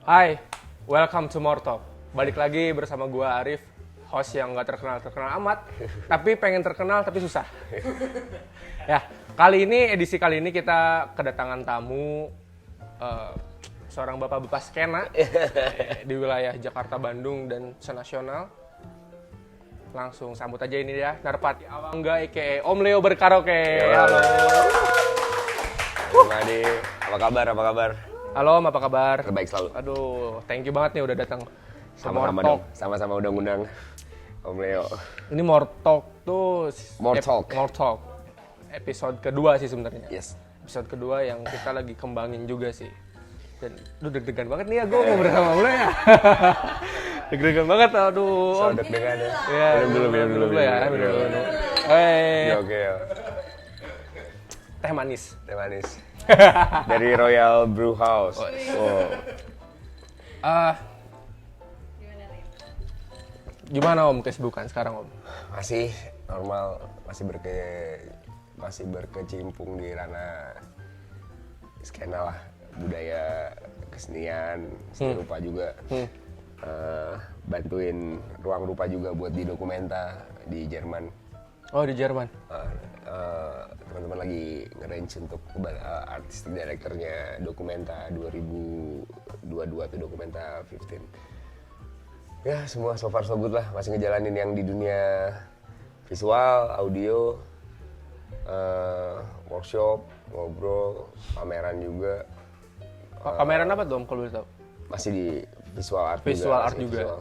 Hai, welcome to More Talk. Balik lagi bersama gua Arif, host yang gak terkenal amat, tapi pengen terkenal tapi susah. Ya, edisi kali ini kita kedatangan tamu seorang bapak-bapak skena di wilayah Jakarta, Bandung, dan senasional. Langsung sambut aja ini ya, Narpati Awangga aka Om Leo berkaraoke. Halo. Madi, apa kabar? Halo Om, apa kabar? Terbaik selalu. Aduh, thank you banget nih udah datang. Sama-sama udah ngundang Om Leo. Ini More Talk tuh More Talk. Episode kedua sih sebenarnya. Yes. Episode kedua yang kita lagi kembangin juga sih. Dan lu deg-degan banget nih ya gue ngobrol sama lu ya. Deg-degan banget, aduh. So deg-degan ya. Ya, Minum dulu ya. Oke. Teh manis. Dari Royal Brew House. Gimana Om kesibukan sekarang Om? Masih normal, masih berkecimpung di ranah skena lah, budaya, kesenian, seni rupa juga. Bantuin ruang rupa juga buat di Dokumenta di Jerman. Oh, di Jerman. Teman-teman lagi nge-range untuk artistic directornya Dokumenta 2022 tuh Dokumenta 15. Ya semua so far so good lah, masih ngejalanin yang di dunia visual, audio, workshop, ngobrol, pameran juga. Pameran apa tuh Om kalau boleh tahu? Masih di visual art juga.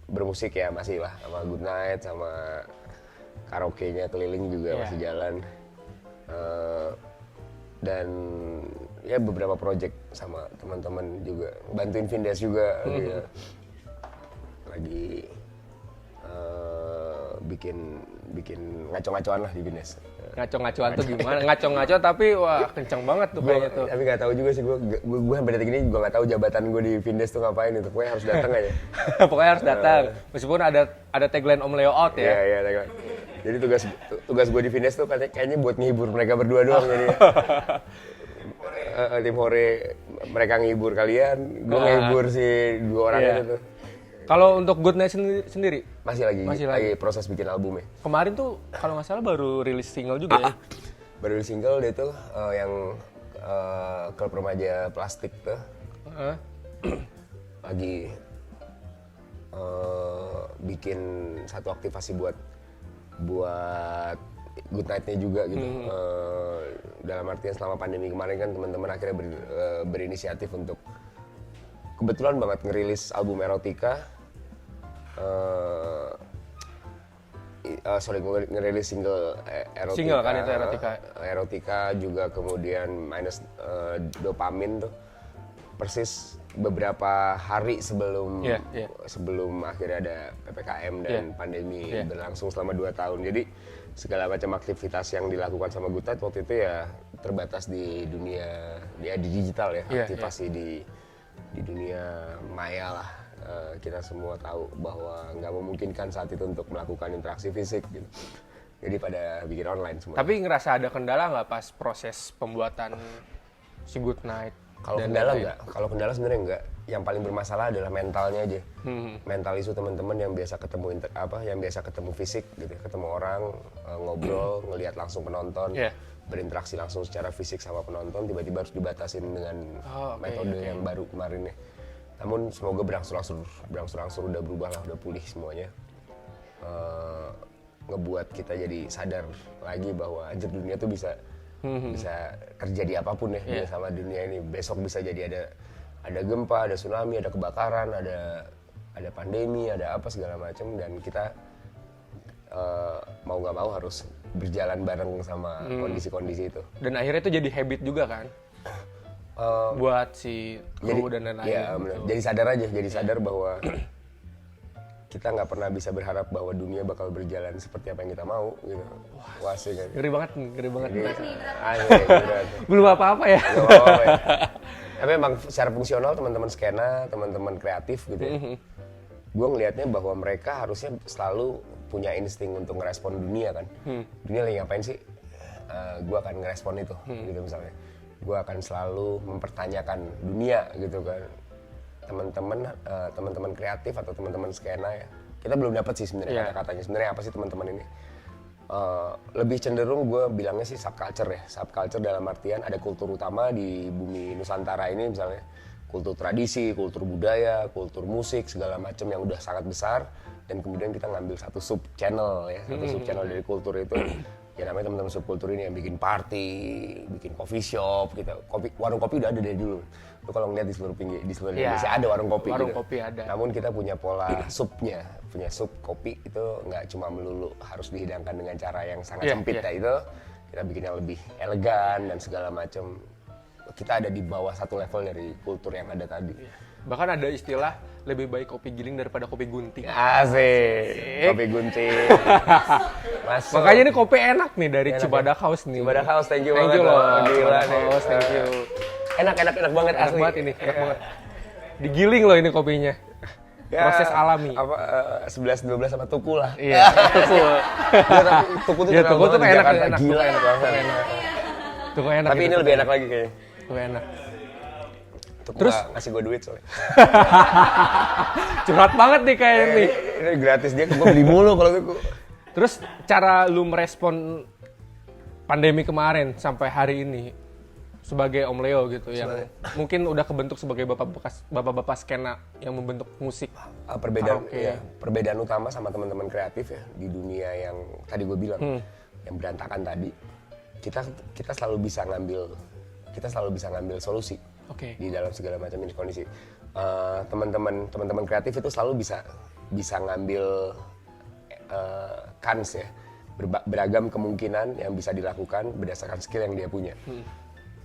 Bermusik ya masih lah, sama Good Night, sama karaoke-nya keliling juga masih jalan. Dan ya beberapa project sama teman-teman juga, bantuin Vindes juga dia lagi bikin ngaco-ngacoan lah di Vindes. Ngaco-ngacoan tuh gimana? Ngaco-ngaco tapi wah kenceng banget tuh kayaknya tuh. Tapi nggak tahu juga sih gue sampai detik ini juga nggak tahu jabatan gue di Vindes tuh ngapain itu. Pokoknya harus datang aja. Pokoknya harus datang. Meskipun ada tagline Om Leo out ya. Iya tagline. Jadi tugas gue di Vindes tuh kayaknya buat ngehibur mereka berdua doang jadi. Tim Hore mereka ngehibur kalian, gue ngehibur si dua orang itu tuh. Kalau untuk Good Night sendiri? Masih lagi proses bikin albumnya. Kemarin tuh kalau nggak salah baru rilis single juga ya? Baru rilis single dia tuh yang klub remaja plastik tuh. Lagi bikin satu aktivasi buat Good Night-nya juga gitu. Dalam artian selama pandemi kemarin kan teman-teman akhirnya berinisiatif untuk kebetulan banget ngerilis album erotika. Ngerilis single erotika. Single kan itu erotika. Erotika juga kemudian minus dopamin tuh. Persis beberapa hari sebelum akhirnya ada PPKM dan pandemi berlangsung selama 2 tahun. Jadi segala macam aktivitas yang dilakukan sama Good Night waktu itu ya terbatas di dunia di digital ya, aktivasi di dunia maya lah. Kita semua tahu bahwa nggak memungkinkan saat itu untuk melakukan interaksi fisik gitu. Jadi pada bikin online semua. Tapi ngerasa ada kendala nggak pas proses pembuatan si Good Night? Kalau kendala enggak, sebenarnya enggak. Yang paling bermasalah adalah mentalnya aja. Mental isu teman-teman yang biasa ketemu fisik gitu, ketemu orang, ngobrol, ngelihat langsung penonton, berinteraksi langsung secara fisik sama penonton, tiba-tiba harus dibatasin dengan metode yang baru kemarin ya. Namun semoga berangsur-angsur udah berubah lah, udah pulih semuanya. Ngebuat kita jadi sadar lagi bahwa anjir dunia tuh bisa terjadi apapun ya sama dunia ini. Besok bisa jadi ada gempa, ada tsunami, ada kebakaran, ada pandemi, ada apa segala macam, dan kita mau nggak mau harus berjalan bareng sama kondisi-kondisi itu. Dan akhirnya itu jadi habit juga kan? Buat si kru dan lain-lain. Iya, gitu. Jadi sadar bahwa kita nggak pernah bisa berharap bahwa dunia bakal berjalan seperti apa yang kita mau gitu. Wah sih kan. Ngeri banget. Gitu. Belum apa-apa ya. Tapi emang secara fungsional teman-teman skena, teman-teman kreatif gitu ya. Gue ngelihatnya bahwa mereka harusnya selalu punya insting untuk ngerespon dunia kan. Dunia lagi ngapain sih? Gue akan ngerespon itu gitu misalnya. gue akan selalu mempertanyakan dunia gitu kan. Teman-teman kreatif atau teman-teman skena ya. Kita belum dapat sih sebenarnya kata-katanya. Sebenarnya apa sih teman-teman ini? Lebih cenderung gue bilangnya sih subculture ya. Subculture dalam artian ada kultur utama di bumi Nusantara ini misalnya. Kultur tradisi, kultur budaya, kultur musik, segala macam yang udah sangat besar. Dan kemudian kita ngambil satu sub channel ya. Satu sub channel dari kultur itu. Ya namanya teman-teman subkultur ini yang bikin party, bikin coffee shop gitu. Warung kopi udah ada dari dulu. Lu kalau ngeliat di seluruh Indonesia ada warung kopi. Warung gitu. kopi ada. Namun kita punya pola subnya, punya sub kopi itu nggak cuma melulu harus dihidangkan dengan cara yang sangat sempit ya itu. Kita bikin yang lebih elegan dan segala macam. Kita ada di bawah satu level dari kultur yang ada tadi. Bahkan ada istilah lebih baik kopi giling daripada kopi gunting. Asik. Kopi gunting. Masuk. Makanya ini kopi enak nih dari Cibadak House nih. Cibadak House, thank you banget loh. Gila House, thank you. Enak banget enak asli. Banget ini, enak banget. Digiling loh ini kopinya. Ya, proses alami. 11 12 sama tuku lah. Iya, tuku. Tuku tuh tuku tuh enak. Gila enak banget. Tuku enak. Tapi ini lebih enak lagi kayaknya. Tuku enak. Terus ngasih gue duit soalnya. Curhat banget nih kayaknya nih. Ini gratis dia, gue beli mulu kalau gitu. Terus cara lu merespon pandemi kemarin sampai hari ini sebagai Om Leo gitu yang mungkin udah kebentuk sebagai bapak-bapak skena yang membentuk musik. Perbedaan utama sama teman-teman kreatif ya di dunia yang tadi gue bilang yang berantakan tadi. Kita selalu bisa ngambil solusi. Di dalam segala macam kondisi. Teman-teman kreatif itu selalu bisa ngambil kans ya, beragam kemungkinan yang bisa dilakukan berdasarkan skill yang dia punya.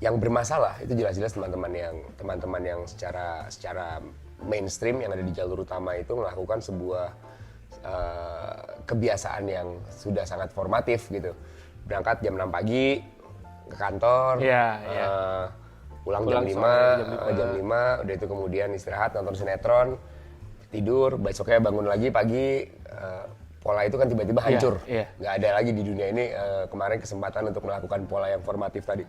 Yang bermasalah itu jelas-jelas teman-teman yang secara mainstream yang ada di jalur utama itu melakukan sebuah kebiasaan yang sudah sangat formatif gitu. Berangkat jam 6 pagi ke kantor. Pulang jam 5, udah itu kemudian istirahat, nonton sinetron, tidur, besoknya bangun lagi pagi, pola itu kan tiba-tiba hancur. Nggak ada lagi di dunia ini kemarin kesempatan untuk melakukan pola yang formatif tadi.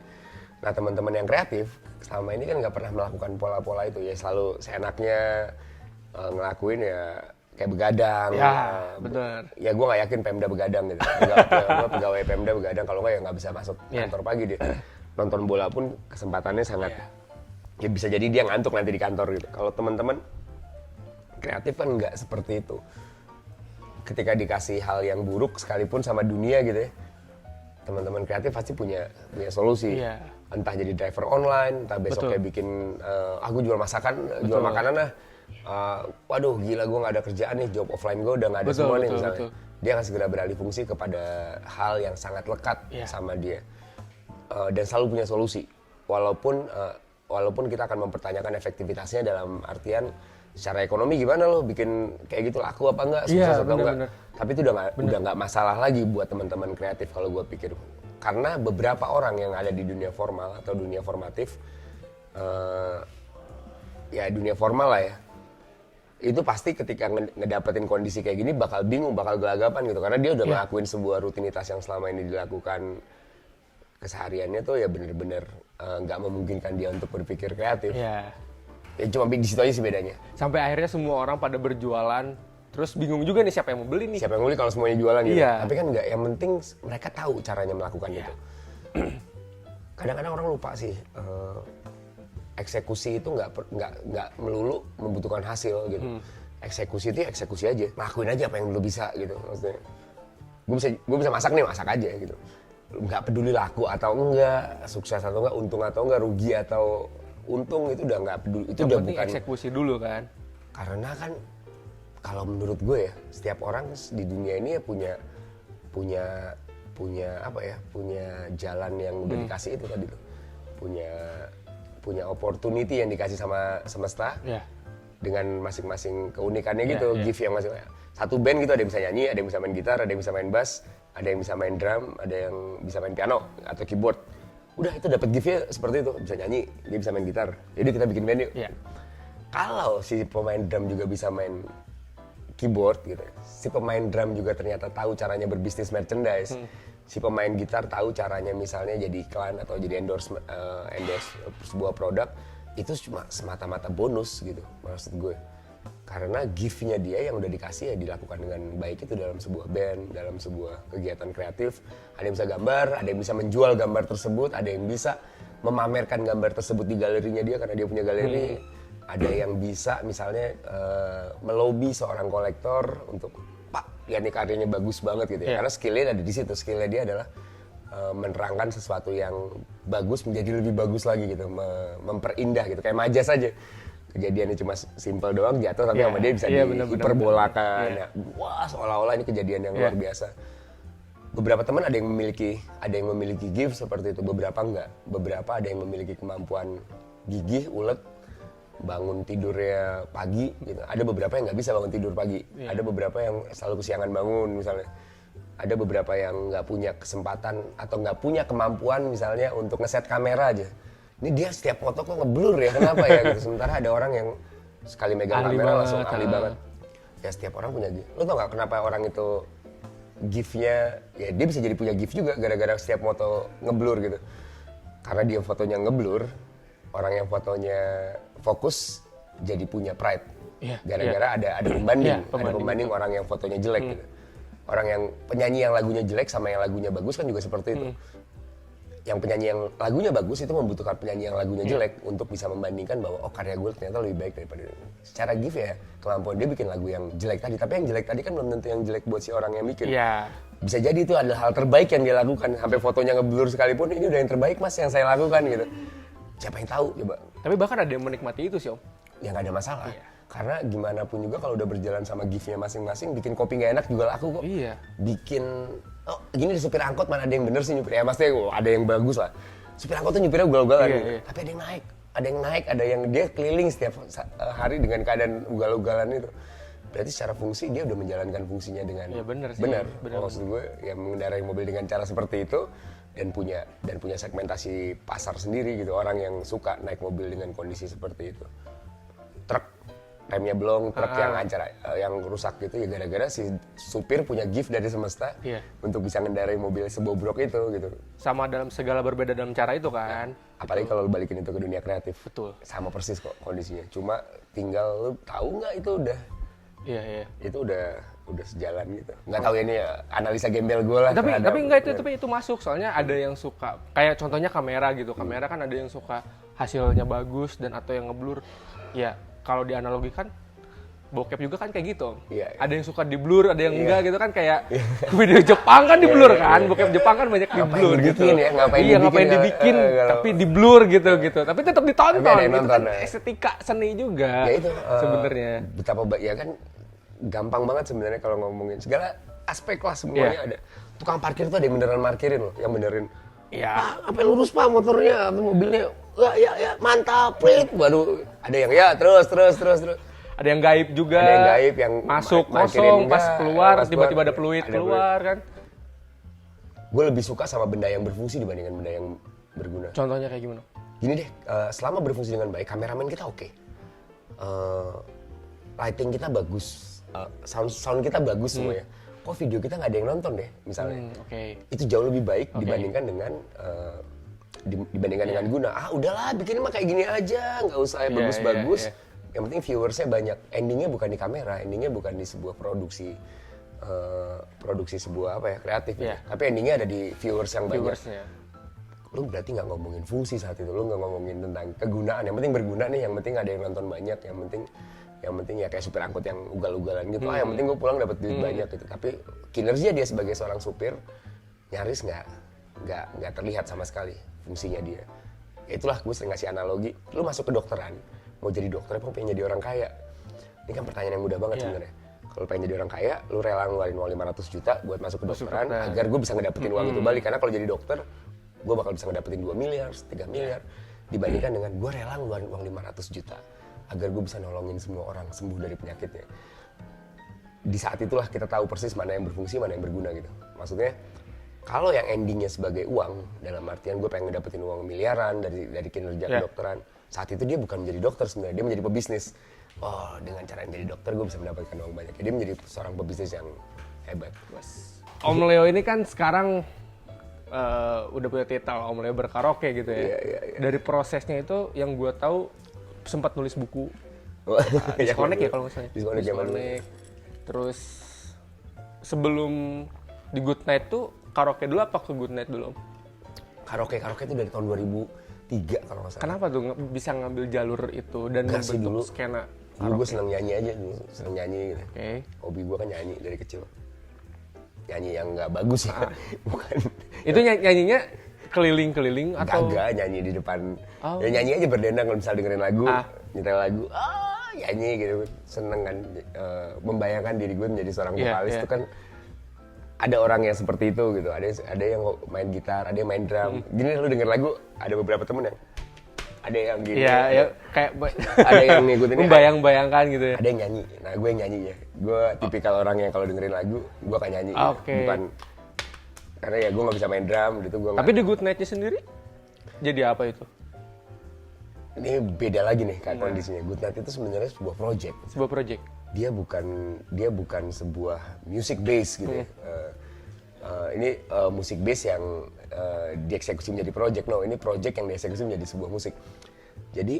Nah teman-teman yang kreatif, selama ini kan nggak pernah melakukan pola-pola itu, ya selalu seenaknya ngelakuin ya kayak begadang. Benar. Ya gue nggak yakin Pemda begadang gitu. Gue pegawai Pemda begadang, kalau nggak ya nggak bisa masuk kantor pagi dia. Nonton bola pun kesempatannya sangat ya bisa jadi dia ngantuk nanti di kantor gitu. Kalau teman-teman kreatif kan nggak seperti itu. Ketika dikasih hal yang buruk sekalipun sama dunia gitu ya, teman-teman kreatif pasti punya solusi. Entah jadi driver online, entah besoknya bikin aku jual makanan lah. Waduh gila gue nggak ada kerjaan nih, job offline gue udah nggak ada semua nih misalnya. Dia akan segera beralih fungsi kepada hal yang sangat lekat sama dia. Dan selalu punya solusi, walaupun kita akan mempertanyakan efektivitasnya dalam artian secara ekonomi gimana lo bikin kayak gitu laku apa enggak, sukses atau enggak. Tapi itu udah nggak masalah lagi buat teman-teman kreatif kalau gue pikir, karena beberapa orang yang ada di dunia formal atau dunia formatif, ya dunia formal lah ya, itu pasti ketika ngedapetin kondisi kayak gini bakal bingung, bakal gelagapan gitu, karena dia udah ngelakuin sebuah rutinitas yang selama ini dilakukan kesehariannya tuh ya bener-bener nggak memungkinkan dia untuk berpikir kreatif. Ya cuma di situ aja sih bedanya. Sampai akhirnya semua orang pada berjualan, terus bingung juga nih siapa yang mau beli nih. Siapa yang mau beli kalau semuanya jualan gitu. Tapi kan nggak, yang penting mereka tahu caranya melakukan itu. Kadang-kadang orang lupa sih, eksekusi itu nggak melulu membutuhkan hasil gitu. Eksekusi itu ya eksekusi aja, lakuin aja apa yang lu bisa gitu. Maksudnya, gue bisa masak nih, masak aja gitu. Nggak peduli laku atau enggak, sukses atau enggak, untung atau enggak, rugi atau untung, itu udah nggak peduli. Itu udah bukan eksekusi dulu kan. Karena kan kalau menurut gue ya, setiap orang di dunia ini ya punya apa ya, punya jalan yang udah dikasih itu tadi tuh. Punya opportunity yang dikasih sama semesta. Dengan masing-masing keunikannya gitu, gift yang masing-masing. Satu band gitu, ada yang bisa nyanyi, ada yang bisa main gitar, ada yang bisa main bass, ada yang bisa main drum, ada yang bisa main piano atau keyboard. Udah itu dapat gift-nya seperti itu, bisa nyanyi, dia bisa main gitar. Jadi kita bikin band yuk. Kalau si pemain drum juga bisa main keyboard gitu, si pemain drum juga ternyata tahu caranya berbisnis merchandise, si pemain gitar tahu caranya misalnya jadi iklan atau jadi endorse sebuah produk, itu cuma semata-mata bonus gitu maksud gue. Karena gift-nya dia yang udah dikasih ya dilakukan dengan baik itu dalam sebuah band, dalam sebuah kegiatan kreatif. Ada yang bisa gambar, ada yang bisa menjual gambar tersebut, ada yang bisa memamerkan gambar tersebut di galerinya dia karena dia punya galeri. Ada yang bisa misalnya melobi seorang kolektor untuk, Pak, lihat nih karyanya bagus banget gitu ya. Karena skillnya ada di situ, skillnya dia adalah menerangkan sesuatu yang bagus menjadi lebih bagus lagi gitu, memperindah gitu, kayak majas aja. Kejadiannya cuma simpel doang jatuh, tapi sama dia bisa dihiperbolakan. Wah, seolah-olah ini kejadian yang luar biasa. Beberapa teman ada yang memiliki gift seperti itu, beberapa enggak. Beberapa ada yang memiliki kemampuan gigih, ulet, bangun tidurnya pagi gitu. Ada beberapa yang nggak bisa bangun tidur pagi. Ada beberapa yang selalu kesiangan bangun misalnya. Ada beberapa yang nggak punya kesempatan atau nggak punya kemampuan misalnya untuk ngeset kamera aja. Ini dia setiap foto kok ngeblur ya, kenapa ya gitu. Sementara ada orang yang sekali megang kamera langsung ahli banget. Ya setiap orang punya gift. Lo tau nggak kenapa orang itu gift-nya, ya dia bisa jadi punya gift juga gara-gara setiap foto ngeblur gitu. Karena dia fotonya ngeblur, orang yang fotonya fokus jadi punya pride. Gara-gara ada pembanding, ada pembanding orang yang fotonya jelek gitu. Orang yang penyanyi yang lagunya jelek sama yang lagunya bagus kan juga seperti itu. Yang penyanyi yang lagunya bagus itu membutuhkan penyanyi yang lagunya jelek untuk bisa membandingkan bahwa oh karya gue ternyata lebih baik daripada dia. Secara gift ya kemampuan dia bikin lagu yang jelek tadi, tapi yang jelek tadi kan belum tentu yang jelek buat si orang yang bikin. Bisa jadi itu adalah hal terbaik yang dia lakukan, sampai fotonya ngeblur sekalipun ini udah yang terbaik mas yang saya lakukan gitu. Siapa yang tahu coba. Tapi bahkan ada yang menikmati itu sih Om. Ya nggak ada masalah. Karena gimana pun juga kalau udah berjalan sama gift-nya masing-masing, bikin kopi nggak enak juga laku kok. Bikin, oh gini supir angkot mana ada yang bener sih nyupir, ya maksudnya ada yang bagus lah. Supir angkot tuh nyupirnya ugal-ugalan gitu. Tapi ada yang naik, ada yang dia keliling setiap hari dengan keadaan ugal-ugalan itu. Berarti secara fungsi dia udah menjalankan fungsinya dengan benar. Maksud gue ya mengendarai mobil dengan cara seperti itu dan punya segmentasi pasar sendiri gitu, orang yang suka naik mobil dengan kondisi seperti itu. Truk remnya blong, truk yang rusak gitu ya gara-gara si supir punya gift dari semesta untuk bisa ngendarai mobil sebobrok itu gitu. Sama dalam segala berbeda dalam cara itu kan. Apalagi kalau lu balikin itu ke dunia kreatif. Betul. Sama persis kok kondisinya. Cuma tinggal lu tahu nggak itu udah. Itu udah sejalan gitu. Nggak tahu ini ya analisa gembel gue lah. Tapi itu masuk, soalnya ada yang suka kayak contohnya kamera gitu. Kamera kan ada yang suka hasilnya bagus dan atau yang ngeblur. Ya kalau dianalogikan bokep juga kan kayak gitu. Ada yang suka di blur, ada yang enggak gitu kan, kayak video Jepang kan di blur kan. Bokep Jepang kan banyak di blur gitu. Ngapain dibikin tapi di blur gitu. Tapi tetap ditonton. Itu kan estetika seni juga. Ya itu sebenarnya. Betapa ya kan gampang banget sebenarnya kalau ngomongin segala aspek lah semuanya ada. Tukang parkir tuh ada yang beneran parkirin loh, yang benerin. Apa lurus Pak motornya, mobilnya. Ya mantap, prit. Baru ada yang terus. Ada yang gaib juga. Ada yang gaib yang masuk kosong, pas keluar tiba-tiba ada peluit keluar kan. Gue lebih suka sama benda yang berfungsi dibandingkan benda yang berguna. Contohnya kayak gimana? Gini deh, selama berfungsi dengan baik, kameramen kita oke. Lighting kita bagus, sound kita bagus semua ya. Kok video kita nggak ada yang nonton deh, misalnya. Itu jauh lebih baik dibandingkan dengan dengan guna. Udahlah, bikin mah kayak gini aja, nggak usah bagus-bagus. Yang penting viewersnya banyak. Endingnya bukan di kamera, endingnya bukan di sebuah produksi sebuah kreatif. Tapi endingnya ada di viewers yang banyak. Lu berarti nggak ngomongin fungsi saat itu, lu nggak ngomongin tentang kegunaan. Yang penting berguna nih, yang penting ada yang nonton banyak, yang penting ya kayak supir angkot yang ugal-ugalan gitu. Yang penting gue pulang dapat duit banyak gitu. Tapi kinerja dia sebagai seorang supir nyaris nggak terlihat sama sekali fungsinya dia. Itulah gue sering ngasih analogi. Lu masuk ke dokteran, mau jadi dokter apa pengen jadi orang kaya? Ini kan pertanyaan yang mudah banget sebenarnya. Kalau pengen jadi orang kaya, lu rela ngeluarin uang 500 juta buat masuk ke dokteran agar gue bisa ngedapetin uang itu balik. Karena kalau jadi dokter, gue bakal bisa ngedapetin 2 miliar, 3 miliar. Dibandingkan dengan gue rela ngeluarin uang 500 juta agar gue bisa nolongin semua orang sembuh dari penyakitnya. Di saat itulah kita tahu persis mana yang berfungsi, mana yang berguna gitu. Maksudnya, kalau yang endingnya sebagai uang, dalam artian gue pengen ngedapetin uang miliaran dari kinerja kedokteran, saat itu dia bukan menjadi dokter sebenarnya, dia menjadi pebisnis. Oh, dengan cara menjadi dokter gue bisa mendapatkan uang banyak. Dia menjadi seorang pebisnis yang hebat. Om Leo ini kan sekarang udah punya titel Om Leo berkaraoke gitu ya. Dari prosesnya itu yang gue tahu sempat nulis buku. Disconnect ya kalau misalnya. Disconnect. Terus sebelum di Good Night tuh karaoke dulu apa ke Good Night dulu Om? Karaoke itu dari tahun 2003 kalau nggak salah. Kenapa tuh bisa ngambil jalur itu dan membentuk dulu, skena? Dulu gue seneng nyanyi aja, seneng nyanyi gitu. Okay. Hobi gue kan nyanyi dari kecil. Nyanyi yang nggak bagus ya, bukan. Itu nyanyinya keliling-keliling atau? Kagak, nyanyi di depan. Ya nyanyi aja berdendang kalau misalnya dengerin lagu, nyetel lagu, nyanyi gitu. Seneng kan, membayangkan diri gue menjadi seorang vokalis itu kan. Ada orang yang seperti itu gitu, ada yang main gitar, ada yang main drum. Gini lu denger lagu, ada beberapa temen yang ada yang gini. Iya, kayak ada yang ngikutin membayang-bayangkan gitu ya. Ada yang nyanyi. Nah, gue yang nyanyi ya. Gue tipikal orang yang kalau dengerin lagu, gue akan nyanyi. Bukan karena ya gue nggak bisa main drum gitu. Tapi di Good Night-nya sendiri jadi apa itu? Ini beda lagi nih kondisinya. Good Night itu sebenarnya sebuah project. Sebuah project. Dia bukan sebuah music base gitu. Ini musik base yang dieksekusi menjadi project. No, ini project yang dieksekusi menjadi sebuah musik. Jadi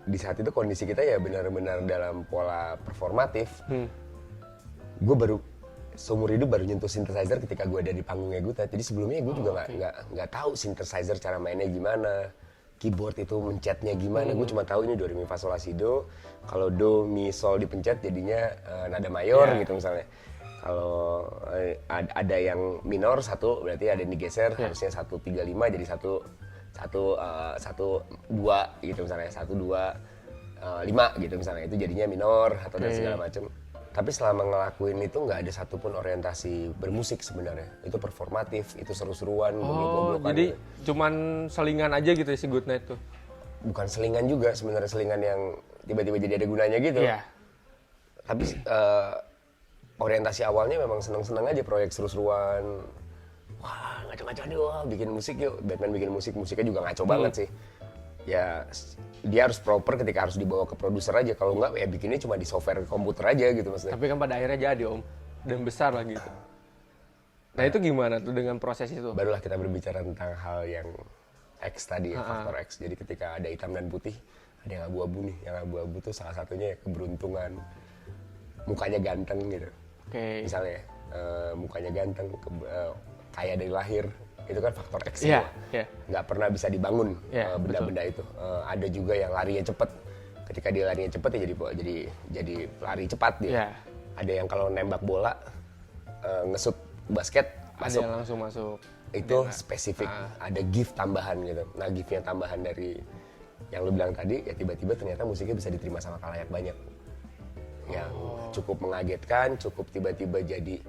di saat itu kondisi kita ya benar-benar dalam pola performatif. Gue seumur hidup baru nyentuh synthesizer ketika gue ada di panggungnya Good Night. Jadi sebelumnya gue juga nggak tahu synthesizer cara mainnya gimana, keyboard itu mencetnya gimana. Gue cuma tahu ini do re mi fa sol la si do. Kalau do mi sol dipencet jadinya nada mayor gitu misalnya. Kalau ada yang minor satu berarti ada yang digeser harusnya 135 jadi 1 2 gitu misalnya 1 2 5 gitu misalnya itu jadinya minor atau dan segala macam. Tapi selama ngelakuin itu nggak ada satupun orientasi bermusik sebenarnya. Itu performatif, itu seru-seruan. Jadi cuman selingan aja gitu ya si Good Night tuh? Bukan selingan juga, sebenarnya selingan yang tiba-tiba jadi ada gunanya gitu. Iya. Tapi orientasi awalnya memang seneng-seneng aja, proyek seru-seruan. Wah, ngaco-ngaco nih, wah bikin musik yuk. Batman bikin musik, musiknya juga ngaco banget sih. Ya dia harus proper ketika harus dibawa ke produser aja. Kalau enggak ya bikinnya cuma di software komputer aja gitu maksudnya. Tapi kan pada akhirnya jadi Om, dan besar lah gitu. Nah itu gimana tuh dengan proses itu? Barulah kita berbicara tentang hal yang X tadi ya, faktor X. Jadi ketika ada hitam dan putih, ada yang abu-abu nih. Yang abu-abu tuh salah satunya ya keberuntungan. Mukanya ganteng gitu. Misalnya mukanya ganteng, kaya dari lahir. Itu kan faktor X semua. Nggak pernah bisa dibangun benda-benda itu. Ada juga yang larinya cepat. Ketika dia larinya cepat ya jadi lari cepat dia. Ada yang kalau nembak bola ngesut basket masuk. Ada yang langsung masuk. Itu spesifik. Ada gift tambahan gitu. Nah giftnya tambahan dari yang lu bilang tadi ya tiba-tiba ternyata musiknya bisa diterima sama khalayak banyak. Yang cukup mengagetkan, cukup tiba-tiba jadi,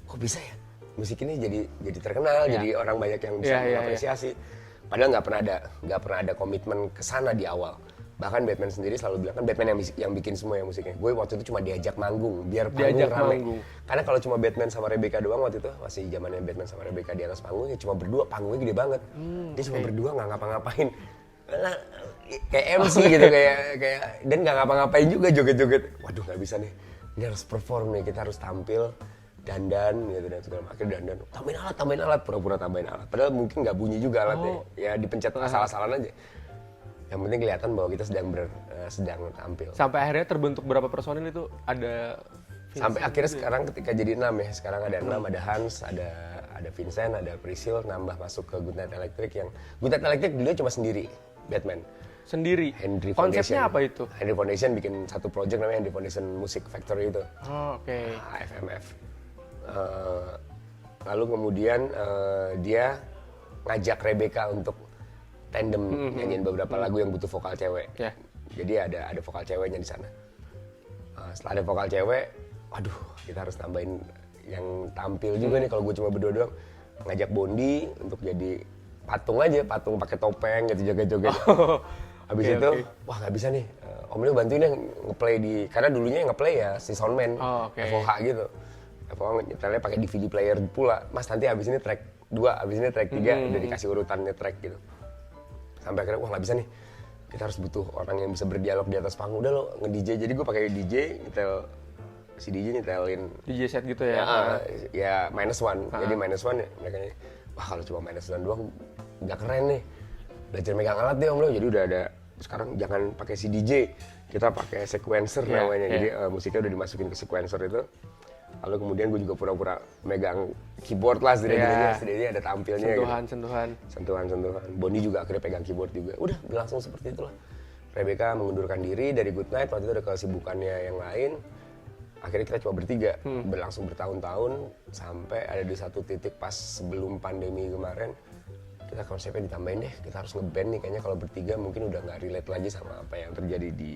kok bisa ya? Musik ini jadi terkenal, jadi orang banyak yang bisa mengapresiasi. Padahal nggak pernah ada komitmen ke sana di awal. Bahkan Batman sendiri selalu bilang kan Batman yang bikin semua ya musiknya. Gue waktu itu cuma diajak manggung biar panggung rame. Karena kalau cuma Batman sama Rebecca doang waktu itu masih zamannya Batman sama Rebecca di atas panggung ya cuma berdua, panggungnya gede banget. Dia cuma berdua nggak ngapa-ngapain. Kayak MC gitu kayak dan nggak ngapa-ngapain juga joget-joget. Waduh nggak bisa nih. Ini harus perform nih, kita harus tampil. Dandan gitu dan segala macam dandan tambahin alat pura-pura tambahin alat padahal mungkin nggak bunyi juga alatnya ya dipencet asal-asalan aja yang penting kelihatan bahwa kita sedang tampil sampai akhirnya terbentuk berapa personil itu ada sampai akhirnya sekarang ketika jadi 6 ya sekarang ada 6 ada Hans ada Vincent ada Priscil nambah masuk ke Good Night Electric yang Good Night Electric dulu cuma sendiri Batman sendiri. Henry Konsepnya Foundation. apa itu? Henry Foundation bikin satu project namanya Henry Foundation Music Factory itu. FMF. Lalu kemudian dia ngajak Rebecca untuk tandem nyanyiin beberapa lagu yang butuh vokal cewek. Jadi ada vokal ceweknya di sana. Setelah ada vokal cewek, waduh kita harus tambahin yang tampil juga nih kalau gue cuma berdua doang. Ngajak Bondi untuk jadi patung pakai topeng gitu joget-joget. Habis itu, wah nggak bisa nih, Om Leo bantuin yang ngeplay karena dulunya yang ngeplay ya si soundman, FOH gitu. FOH nyetelnya pakai DVD player pula, mas nanti habis ini track 2, habis ini track 3, udah dikasih urutannya track gitu. Sampai akhirnya, wah nggak bisa nih, kita harus butuh orang yang bisa berdialog di atas panggung, udah lo nge-DJ, jadi gue pakai DJ, si DJ nyetelin. DJ set gitu ya? Ya, -1, jadi -1 mereka wah kalau cuma minus 9 doang nggak keren nih, belajar megang alat deh Om Leo. Jadi udah ada sekarang jangan pakai si DJ, kita pakai sequencer namanya. Jadi musiknya udah dimasukin ke sequencer itu. Lalu kemudian gue juga pura-pura megang keyboard lah setidaknya ada tampilnya sentuhan. Boni juga akhirnya pegang keyboard juga. Udah langsung seperti itulah. Rebecca mengundurkan diri dari Goodnight, waktu itu ada kesibukannya yang lain. Akhirnya kita coba bertiga, berlangsung bertahun-tahun sampai ada di satu titik pas sebelum pandemi kemarin kita konsepnya ditambahin deh, kita harus ngeband nih, kayaknya kalau bertiga mungkin udah nggak relate lagi sama apa yang terjadi di.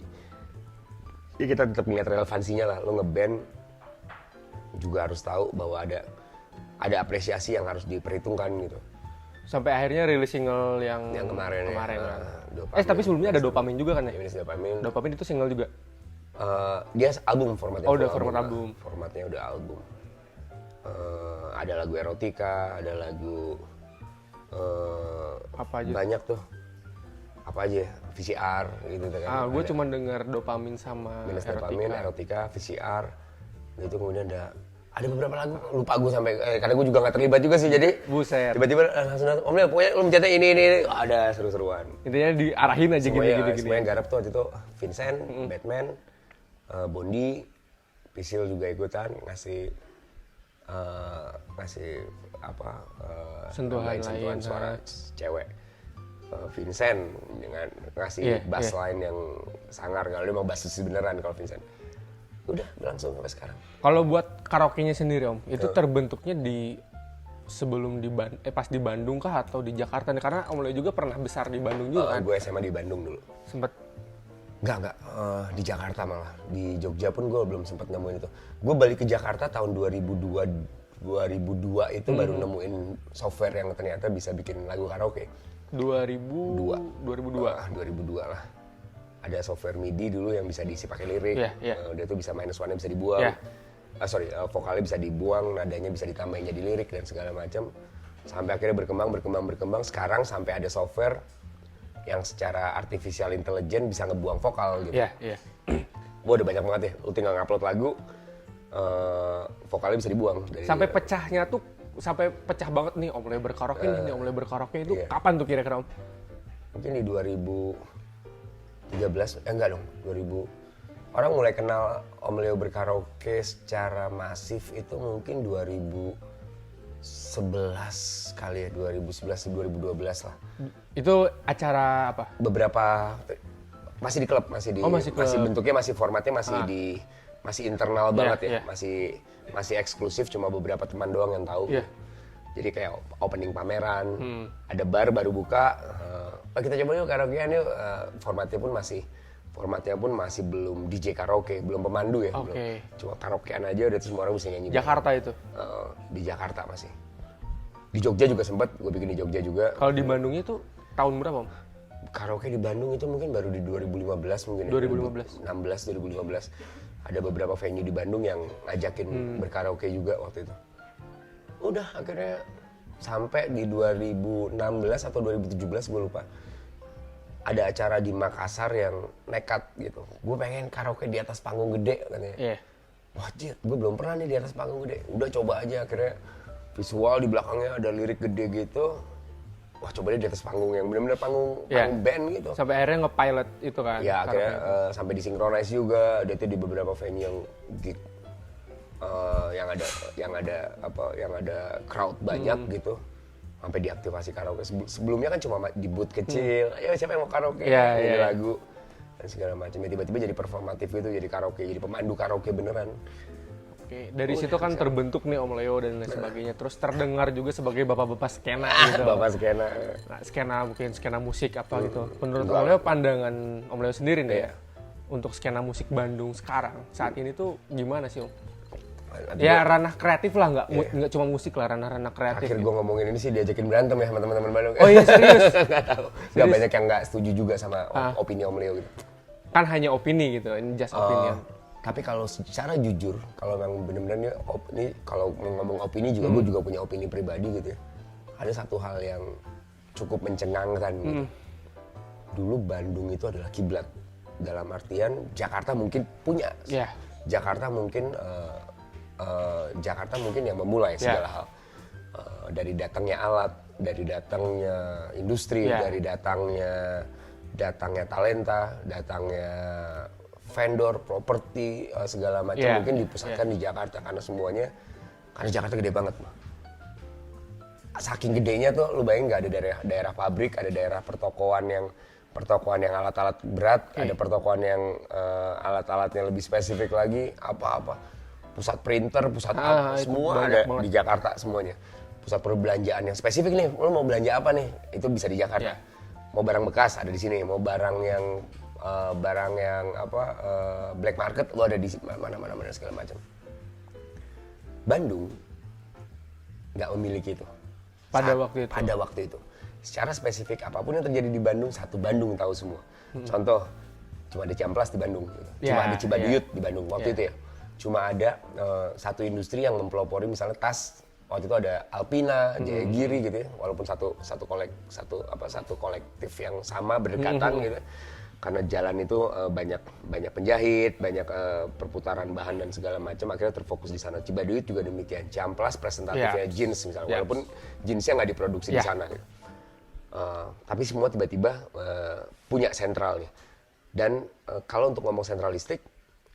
Ya kita tetap melihat relevansinya lah, lo ngeband juga harus tahu bahwa ada apresiasi yang harus diperhitungkan gitu. Sampai akhirnya rilis single yang kemarin ya. Tapi sebelumnya ada Dopamin juga kan ya? Dopamin itu single juga. Dia album formatnya. Oh, udah format album. Formatnya udah album. Ada lagu erotika, ada lagu apa aja? Banyak tuh. Apa aja? VCR gitu kan. Gue cuma denger Dopamin sama erotika. Dopamin, erotika, VCR. Itu kemudian ada beberapa lagu lupa gue sampai karena gue juga nggak terlibat juga sih, jadi buset. Tiba-tiba langsung Om Leo pokoknya lu mencetnya ini ada seru-seruan. Intinya diarahin aja gini. Semuanya garap tuh waktu itu Vincent, Batman, Bondi, Pisil juga ikutan ngasih apa sentuhan suara cewek. Vincent dengan ngasih bass line yang sangar, kalau dia mau bass beneran kalau Vincent. Udah berlangsung sampai sekarang. Kalau buat karaoke-nya sendiri Om, itu terbentuknya sebelum pas di Bandung kah atau di Jakarta? Karena Om Leo juga pernah besar di Bandung juga kan? Gue SMA di Bandung dulu. Sempet? Enggak, di Jakarta malah. Di Jogja pun gue belum sempat nemuin itu. Gue balik ke Jakarta tahun 2002 itu baru nemuin software yang ternyata bisa bikin lagu karaoke. 2002 lah. Ada software MIDI dulu yang bisa diisi pakai lirik. Dia tuh bisa minus one-nya bisa dibuang. Vokalnya bisa dibuang, nadanya bisa ditambahin jadi lirik dan segala macam. Sampai akhirnya berkembang. Sekarang sampai ada software yang secara artificial intelligence bisa ngebuang vokal gitu. Wah, udah banyak banget ya. Lu tinggal ngupload lagu, vokalnya bisa dibuang. Sampai pecahnya tuh, sampai pecah banget nih Om Leo berkaraoke Om Leo berkaraoke itu kapan tuh kira-kira Om? Mungkin di 2013, enggak dong, 2000. Orang mulai kenal Om Leo berkaraoke secara masif itu mungkin 2011 kali ya, 2011-2012 lah. Itu acara apa? Beberapa, masih di klub, masih bentuknya, masih formatnya masih internal banget ya, masih eksklusif, cuma beberapa teman doang yang tahu. Jadi kayak opening pameran, ada bar baru buka, kita coba yuk karaokean yuk, formatnya pun masih belum DJ karaoke, belum pemandu ya, belum. Cuma karaokean aja udah semua orang bisa nyanyi. Jakarta itu? Di Jakarta masih. Di Jogja juga sempat, gue bikin di Jogja juga. Kalau di Bandungnya itu tahun berapa Om? Karaoke di Bandung itu mungkin baru di 2015 mungkin. 2015. Ada beberapa venue di Bandung yang ngajakin berkaraoke juga waktu itu. Udah akhirnya sampai di 2016 atau 2017 gue lupa, ada acara di Makassar yang nekat gitu, gue pengen karaoke di atas panggung gede katanya. Wah jit, gue belum pernah nih di atas panggung gede, udah coba aja. Akhirnya visual di belakangnya ada lirik gede gitu, wah coba deh di atas panggung yang benar-benar panggung band gitu. Sampai akhirnya nge-pilot itu kan? Ya akhirnya sampai disinkronize juga, dia tuh di beberapa venue yang gig. Yang ada crowd banyak gitu, sampai diaktifasi karaoke. Sebelumnya kan cuma di booth kecil, ayo siapa yang mau karaoke, ini lagu dan segala macam. Tiba-tiba jadi performatif gitu, jadi karaoke, jadi pemandu karaoke beneran. Dari situ kan terbentuk nih Om Leo dan lain sebagainya. Terus terdengar juga sebagai bapak-bapak skena gitu. Bapak skena. Nah, skena musik apa gitu. Menurut Om Leo, pandangan Om Leo sendiri nih ya, untuk skena musik Bandung sekarang saat ini tuh gimana sih Om? Ya ranah kreatif lah, nggak cuma musik lah, ranah kreatif. Akhir gue ngomongin ini sih diajakin berantem ya sama teman-teman Bandung. Oh iya serius? Nggak tahu. Nggak banyak yang nggak setuju juga sama opini Om Leo gitu. Kan hanya opini gitu, ini just opinion. Tapi kalau secara jujur, kalau memang benar-benar ini kalau ngomong opini juga, gue juga punya opini pribadi gitu ya. Ada satu hal yang cukup mencengangkan gitu. Dulu Bandung itu adalah kiblat. Dalam artian Jakarta mungkin punya. Jakarta mungkin yang memulai segala hal. dari datangnya alat, dari datangnya industri, dari datangnya talenta, datangnya vendor, properti, segala macam mungkin dipusatkan di Jakarta karena Jakarta gede banget. Saking gedenya tuh lu bayangin nggak ada daerah pabrik, ada daerah pertokoan yang alat-alat berat, ada pertokoan yang alat-alatnya lebih spesifik lagi, apa-apa. Pusat printer, pusat apa, semua ada banget di Jakarta semuanya. Pusat perbelanjaan yang spesifik nih, lu mau belanja apa nih? Itu bisa di Jakarta. Mau barang bekas ada di sini, mau barang yang black market lu ada di mana segala macam. Bandung nggak memiliki itu. Pada waktu itu. Secara spesifik apapun yang terjadi di Bandung, satu Bandung tahu semua. Contoh, cuma ada Ciamplas di Bandung, cuma ada Cibaduyut di Bandung waktu itu ya. Cuma ada satu industri yang mempelopori misalnya tas. Waktu itu ada Alpina, Jaya Giri gitu ya. Walaupun satu kolektif yang sama berdekatan gitu. Karena jalan itu banyak penjahit, banyak perputaran bahan dan segala macam, akhirnya terfokus di sana. Cibaduyut juga demikian. Ciamplas presentatifnya jeans misalnya, walaupun jeansnya nggak diproduksi di sana. Gitu. Tapi semua tiba-tiba punya sentralnya. Dan kalau untuk ngomong sentralistik,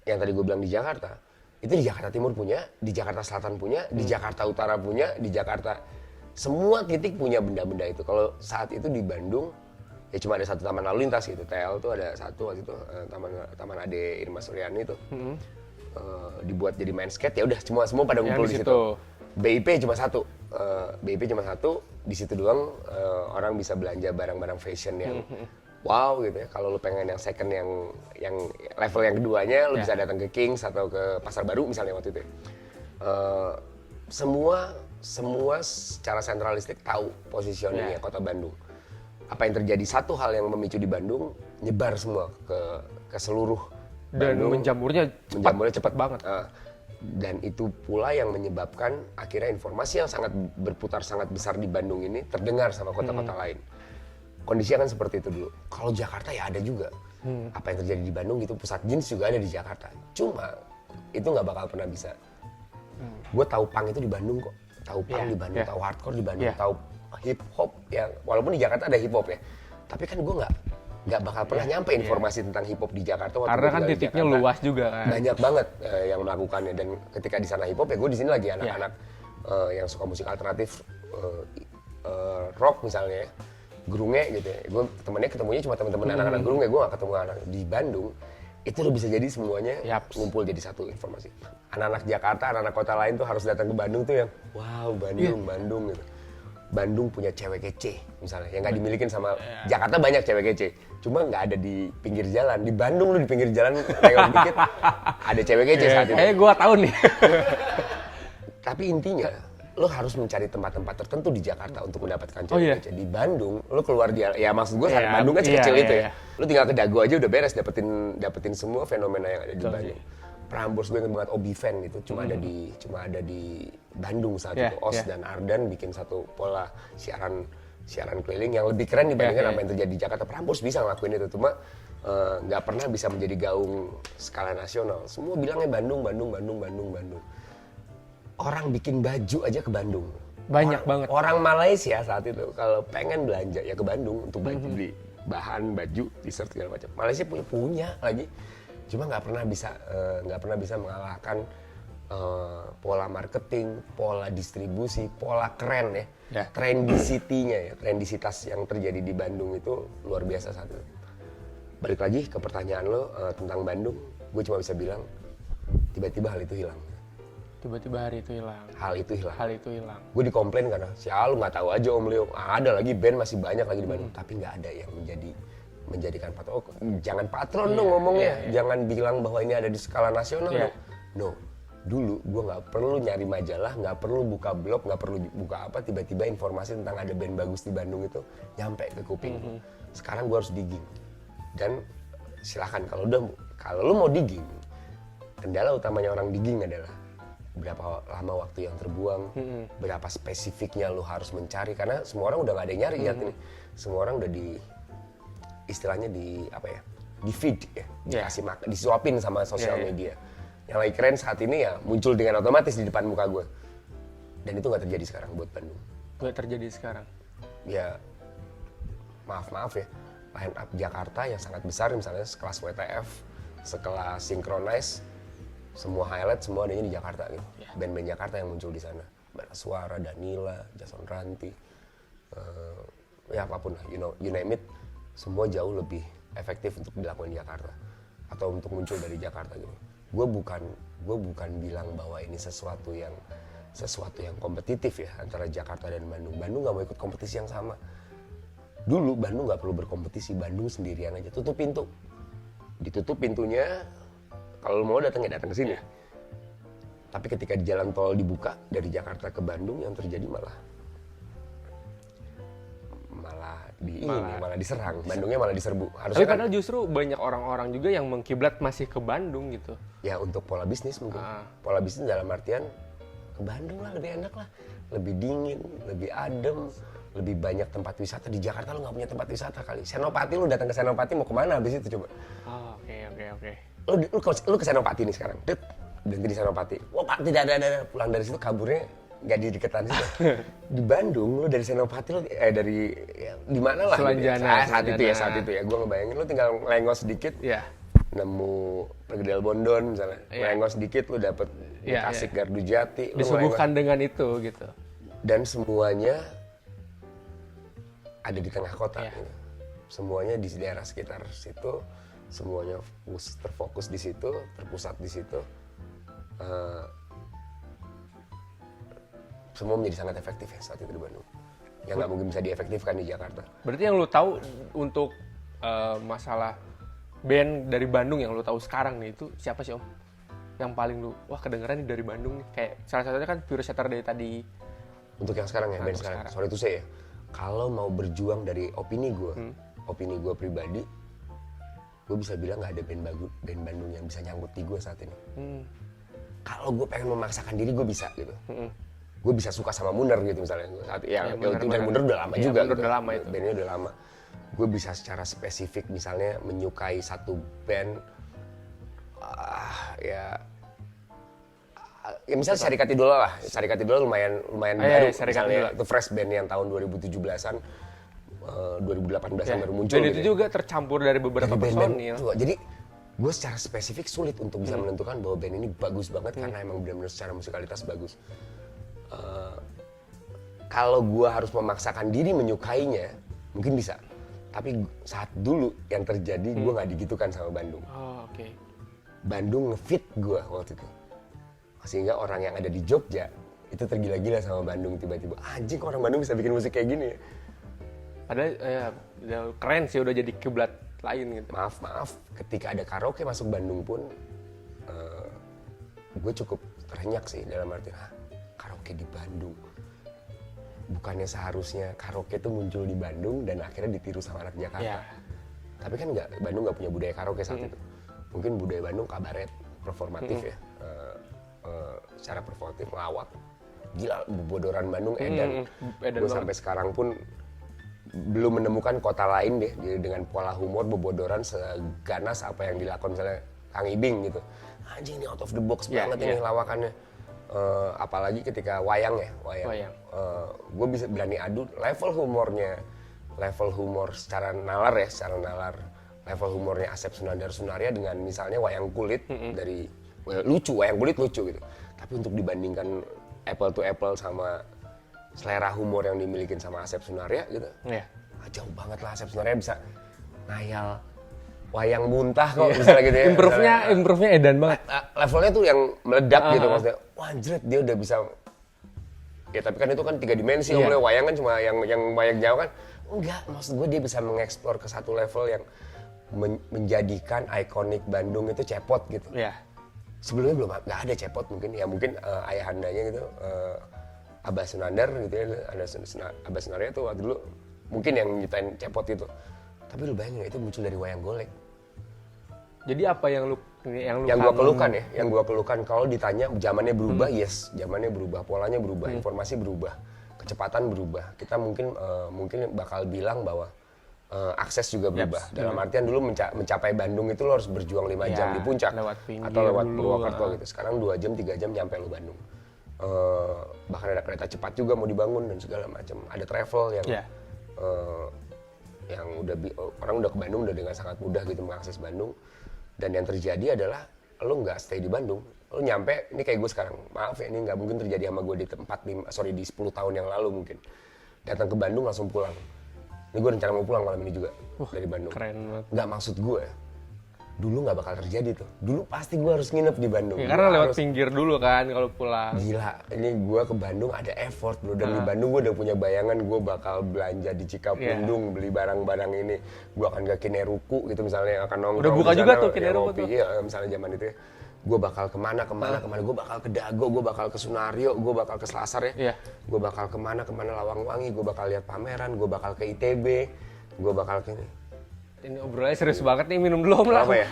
yang tadi gue bilang di Jakarta, itu di Jakarta Timur punya, di Jakarta Selatan punya, di Jakarta Utara punya, di Jakarta semua titik punya benda-benda itu. Kalau saat itu di Bandung ya cuma ada satu taman lalu lintas gitu. TL tuh ada satu waktu itu taman Ade Irma Suryani itu dibuat jadi main skate, ya udah semua pada ngumpul di situ. BIP cuma satu, di situ doang orang bisa belanja barang-barang fashion yang wow gitu ya. Kalau lu pengen yang second yang level yang keduanya, lu bisa datang ke Kings atau ke Pasar Baru misalnya waktu itu. Semua secara sentralistik tahu positioningnya kota Bandung. Apa yang terjadi, satu hal yang memicu di Bandung nyebar semua ke seluruh Bandung. Dan menjamurnya cepat banget. Dan itu pula yang menyebabkan akhirnya informasi yang berputar sangat besar di Bandung ini terdengar sama kota-kota lain. Kondisinya kan seperti itu dulu. Kalau Jakarta ya ada juga. Apa yang terjadi di Bandung gitu, pusat jeans juga ada di Jakarta. Cuma itu nggak bakal pernah bisa. Gue tahu punk itu di Bandung kok. Tahu punk di Bandung, tahu hardcore di Bandung, tahu hip hop ya, walaupun di Jakarta ada hip hop ya. Tapi kan gue nggak bakal pernah nyampe informasi tentang hip hop di Jakarta. Karena kan titiknya luas juga kan. Banyak banget yang melakukannya, dan ketika di sana hip hop ya gue di sini lagi anak-anak yang suka musik alternatif, rock misalnya, gerunge gitu ya. Gue ketemunya cuma teman-teman anak-anak gerunge, gue nggak ketemu anak di Bandung. Itu udah bisa jadi semuanya ngumpul jadi satu informasi. Anak-anak Jakarta, anak-anak kota lain tuh harus datang ke Bandung tuh yang wow Bandung gitu. Bandung punya cewek kece misalnya yang nggak dimilikin sama Jakarta. Banyak cewek kece, cuma nggak ada di pinggir jalan. Di Bandung lu di pinggir jalan lewat dikit ada cewek kece saat itu. Gue tahu nih. Tapi intinya lu harus mencari tempat-tempat tertentu di Jakarta untuk mendapatkan cewek kece. Di Bandung lu keluar ya maksud gue Bandung kan kecil itu ya. Lu tinggal ke Dago aja udah beres dapetin semua fenomena yang ada di Bandung. Prambors gue inget banget, Obi Fan itu cuma ada di Bandung saat itu. Os dan Ardan bikin satu pola siaran keliling yang lebih keren dibandingkan apa yang terjadi di Jakarta. Prambors bisa ngelakuin itu, cuma nggak pernah bisa menjadi gaung skala nasional. Semua bilangnya Bandung. Orang bikin baju aja ke Bandung. Banyak banget. Orang Malaysia saat itu kalau pengen belanja ya ke Bandung untuk beli bahan, baju, t-shirt segala macam. Malaysia punya lagi. Cuma nggak pernah bisa mengalahkan pola marketing, pola distribusi, pola keren ya, trendicity-nya ya, trendisitas yang terjadi di Bandung itu luar biasa saat itu. Balik lagi ke pertanyaan lo tentang Bandung, gue cuma bisa bilang tiba-tiba hal itu hilang. Hal itu hilang. Gue dikomplain karena si lu nggak tahu aja Om Leo, ada lagi band masih banyak lagi di Bandung, tapi nggak ada yang menjadikan patron. Jangan patron dong ngomongnya. Jangan bilang bahwa ini ada di skala nasional dong. No. Dulu gue nggak perlu nyari majalah, nggak perlu buka blog, nggak perlu buka apa, tiba-tiba informasi tentang ada band bagus di Bandung itu nyampe ke kuping. Sekarang gue harus digging. Dan silahkan kalau lu mau digging, kendala utamanya orang digging adalah berapa lama waktu yang terbuang, berapa spesifiknya lu harus mencari, karena semua orang udah nggak ada yang nyari ini. Semua orang udah istilahnya di feed ya, dikasih makan, disuapin sama sosial media. Yang lagi keren saat ini ya muncul dengan otomatis di depan muka gue. Dan itu nggak terjadi sekarang buat Bandung. Nggak terjadi sekarang. Ya maaf ya, line up Jakarta yang sangat besar misalnya sekelas WTF, sekelas Synchronize, semua highlight semua adanya di Jakarta gitu. Band-band Jakarta yang muncul di sana, Bara Suara, Danila, Jason Ranti, ya apapun lah, you name it, semua jauh lebih efektif untuk dilakukan di Jakarta atau untuk muncul dari Jakarta gitu. Gue bukan bilang bahwa ini sesuatu yang kompetitif ya antara Jakarta dan Bandung. Bandung nggak mau ikut kompetisi yang sama. Dulu Bandung nggak perlu berkompetisi, Bandung sendirian aja, tutup pintu, ditutup pintunya, kalau mau datang ya datang ke sini. Tapi ketika di jalan tol dibuka dari Jakarta ke Bandung, yang terjadi malah diserang. Bandungnya malah diserbu. Tapi padahal justru banyak orang-orang juga yang mengkiblat masih ke Bandung gitu. Ya untuk pola bisnis mungkin. Pola bisnis dalam artian ke Bandung lah lebih enak lah, lebih dingin, lebih adem, lebih banyak tempat wisata. Di Jakarta lu nggak punya tempat wisata kali. Senopati, lu datang ke Senopati mau kemana habis itu coba? Oke. Lu ke Senopati nih sekarang, berhenti di Senopati. Wah Pak, tidak ada. Pulang dari situ kaburnya nggak di deketan situ. Di Bandung, lu dari Senopati, di mana lah? Selanjana. Saat itu ya. Gue ngebayangin lu tinggal lengos sedikit, nemu Pergedel Bondon misalnya, lengos sedikit lu dapet Tasik Gardu Jati. Disuguhkan dengan itu gitu. Dan semuanya ada di tengah kota. Gitu. Semuanya di daerah sekitar situ, semuanya terfokus di situ, terpusat di situ. Semua menjadi sangat efektif ya saat itu di Bandung. Yang nggak mungkin bisa diefektifkan di Jakarta. Berarti yang lu tahu untuk masalah band dari Bandung yang lu tahu sekarang nih, itu siapa sih Om? Yang paling lu, wah kedengeran nih dari Bandung nih. Kayak salah satunya kan Pure Saturday tadi. Untuk yang sekarang ya, band sekarang. Sorry to say ya. Kalau mau berjuang dari opini gue pribadi, gue bisa bilang nggak ada band Bandung yang bisa nyangkut di gue saat ini. Kalau gue pengen memaksakan diri, gue bisa gitu. Gue bisa suka sama Munir gitu misalnya. Dan Munir udah lama juga. Munir udah lama itu. Bandnya udah lama. Gue bisa secara spesifik misalnya menyukai satu band, ya misalnya Syarikat Idola lah. Syarikat Idola lumayan baru. Misalnya itu fresh band yang tahun 2017-an, 2018-an baru muncul. Dan itu juga tercampur dari beberapa personil. Jadi gue secara spesifik sulit untuk bisa menentukan bahwa band ini bagus banget karena emang benar-benar secara musikalitas bagus. Kalau gue harus memaksakan diri menyukainya, mungkin bisa. Tapi saat dulu yang terjadi, gue nggak digitukan sama Bandung. Bandung ngefit gue waktu itu. Sehingga orang yang ada di Jogja itu tergila-gila sama Bandung tiba-tiba. Anjing, orang Bandung bisa bikin musik kayak gini ya. Padahal ya, keren sih, udah jadi kiblat lain gitu. Maaf, ketika ada karaoke masuk Bandung pun, gue cukup terenyak sih dalam arti, karaoke di Bandung. Bukannya seharusnya karaoke itu muncul di Bandung dan akhirnya ditiru sama anak Jakarta. Tapi kan Bandung nggak punya budaya karaoke saat itu. Mungkin budaya Bandung kabaret, performatif ya. Secara performatif, ngelawak. Gila, bobodoran Bandung edan. Gue sampai sekarang pun belum menemukan kota lain deh dengan pola humor bobodoran seganas apa yang dilakukan misalnya Kang Ibing gitu. Anjing, ini out of the box banget ini lawakannya. Apalagi ketika wayang. Gue bisa berani adu level humor secara nalar, level humornya Asep Sunaria dengan misalnya wayang kulit dari wayang kulit lucu gitu. Tapi untuk dibandingkan apple to apple sama selera humor yang dimiliki sama Asep Sunaria gitu, jauh banget lah. Asep Sunaria bisa ngayal wayang muntah kok misalnya gitu ya. Improve-nya edan banget. Levelnya tuh yang meledak gitu maksudnya. Wah anjret, dia udah bisa. Ya tapi kan itu kan 3 dimensi, wayang kan cuma yang wayang jauh kan. Enggak, maksud gue dia bisa mengeksplor ke satu level yang menjadikan ikonik Bandung itu cepot gitu. Sebelumnya nggak ada cepot mungkin ayahandanya gitu, Abah Sunandar gitu ya, Abah Sunaria tuh waktu dulu mungkin yang nyiptain cepot itu. Tapi lu bayangin itu muncul dari wayang golek. Jadi apa yang gua keluhkan kalau ditanya zamannya berubah, yes, zamannya berubah, polanya berubah, informasi berubah, kecepatan berubah. Kita mungkin bakal bilang bahwa akses juga berubah. Dalam artian dulu mencapai Bandung itu lo harus berjuang 5 jam di puncak atau lewat Purwokerto gitu. Sekarang 2 jam 3 jam nyampe lo Bandung. Bahkan ada kereta cepat juga mau dibangun dan segala macam. Ada travel yang orang udah ke Bandung udah dengan sangat mudah gitu mengakses Bandung. Dan yang terjadi adalah lo nggak stay di Bandung. Lo nyampe, ini kayak gue sekarang, maaf ya ini nggak mungkin terjadi sama gue di 10 tahun yang lalu mungkin. Datang ke Bandung langsung pulang. Ini gue rencana mau pulang malam ini juga dari Bandung. Keren banget. Nggak, maksud gue, dulu nggak bakal terjadi tuh. Dulu pasti gue harus nginep di Bandung. Ya, karena lewat pinggir dulu kan kalau pulang. Gila, ini gue ke Bandung ada effort bro. Dan di Bandung gue udah punya bayangan gue bakal belanja di Cikapundung, beli barang-barang ini. Gue akan ke Kineruku gitu misalnya, akan nongkrong. Udah buka juga tuh Kineruku tuh. Iya, misalnya zaman itu ya. Gue bakal kemana. Gue bakal ke Dago, gue bakal ke Sunario, gue bakal ke Selasar ya. Iya. Gue bakal kemana Lawangwangi, gue bakal lihat pameran, gue bakal ke ITB, gue bakal ke Ini obrolannya serius banget nih, minum dulu om lah. Apa ya?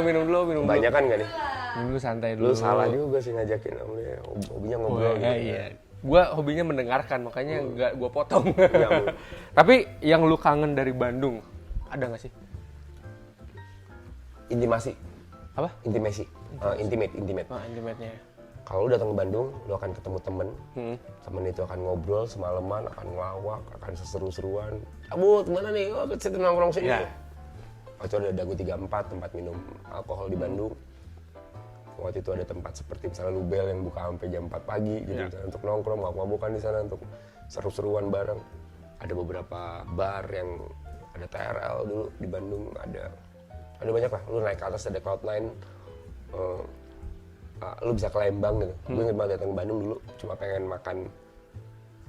minum dulu. Banyak kan gak nih? Minum dulu, santai dulu. Lu salah juga sih ngajakin om, hobinya ngobrol gitu. Iya. Gua hobinya mendengarkan, makanya nggak gua potong. Tapi yang lu kangen dari Bandung, ada nggak sih? Intimasi. Apa? Intimate. Intimate-nya. Kalau lu datang ke Bandung, lu akan ketemu temen. Temen itu akan ngobrol semalaman, akan ngelawak, akan seseru-seruan. Cabut, kemana nih? Oh, kita nongkrong sini. Ya. Waktu ada Dago 34, tempat minum alkohol di Bandung. Waktu itu ada tempat seperti misalnya Lubel yang buka sampai jam 4 pagi gitu, misalnya, untuk nongkrong, mabuk-mabukan di sana, untuk seru-seruan bareng. Ada beberapa bar yang ada TRL dulu di Bandung, ada banyak lah. Lu naik ke atas ada Cloud9, lu bisa ke Lembang gitu. Gue inget banget datang ke Bandung dulu, cuma pengen makan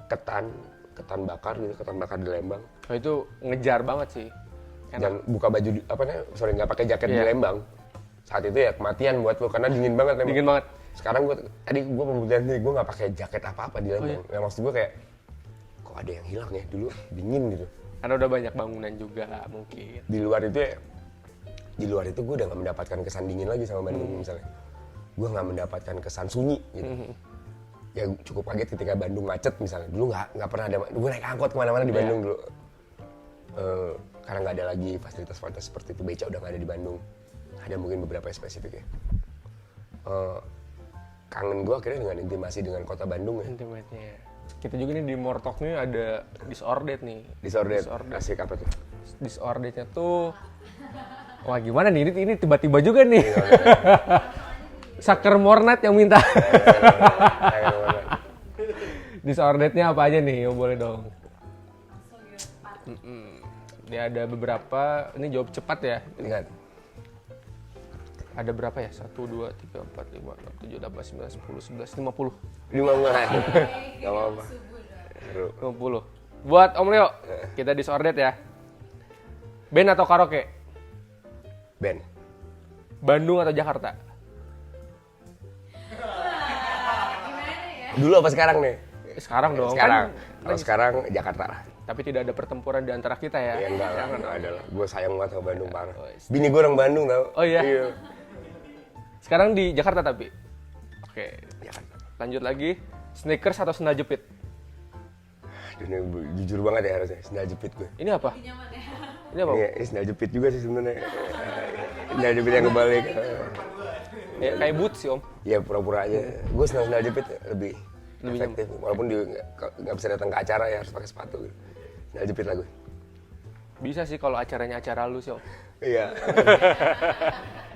ketan bakar gitu, ketan bakar di Lembang. Oh, itu ngejar banget sih. Enak. Dan buka baju nggak pakai jaket di Lembang. Saat itu ya kematian buat lu karena dingin banget Lembang. Dingin banget. Sekarang gue pembuktian nih, gue nggak pakai jaket apa-apa di Lembang. Ya, maksud gue kayak kok ada yang hilang ya, dulu dingin gitu. Karena udah banyak bangunan juga mungkin. Di luar itu gue udah nggak mendapatkan kesan dingin lagi sama Bandung misalnya. Gue nggak mendapatkan kesan sunyi gitu. Ya cukup kaget ketika Bandung macet misalnya. Dulu nggak pernah ada, gue naik angkot kemana-mana di Bandung dulu. Karena nggak ada lagi fasilitas-fasilitas seperti itu, beca udah nggak ada di Bandung. Ada mungkin beberapa yang spesifik ya. Kangen gue akhirnya dengan intimasi dengan kota Bandung ya. Intimate-nya. Kita juga nih di Mortok nih ada Disordered nih. Disordered. Asik apa tuh? Disordered-nya tuh, wah gimana nih, ini tiba-tiba juga nih. Saker Mornet yang minta. Disordered-nya apa aja nih? Oh, boleh dong. Dia ada beberapa, ini jawab cepat ya. Ingat. Ada berapa ya? 1, 2, 3, 4, 5, 6, 7, 8, 9, 10, 11, 50. 50. Gak apa-apa. 50. Buat Om Leo, kita Disordered ya. Band atau karaoke? Band. Bandung atau Jakarta? Dulu apa sekarang nih? Sekarang dong. Sekarang. Kan, Kalau sekarang Jakarta lah. tapi tidak ada pertempuran di antara kita ya. Ya enggak lah. Gue sayang banget sama Bandung parah. Bini gue orang Bandung tau. Oh iya. Sekarang di Jakarta tapi. Oke. Jakarta. Lanjut lagi. Sneakers atau sandal jepit? Ini jujur banget ya harusnya, sandal jepit gue. Ini apa? Ini apa? Ini sandal jepit juga sih sebenarnya. Sandal jepit yang kebalik. Ya, kayak boots sih Om. Ya pura-pura aja. Gue sandal jepit lebih efektif. Walaupun nggak bisa datang ke acara ya harus pakai sepatu. Gitu. Sandal jepit lah gue. Bisa sih kalau acaranya acara lu sih Om. Iya.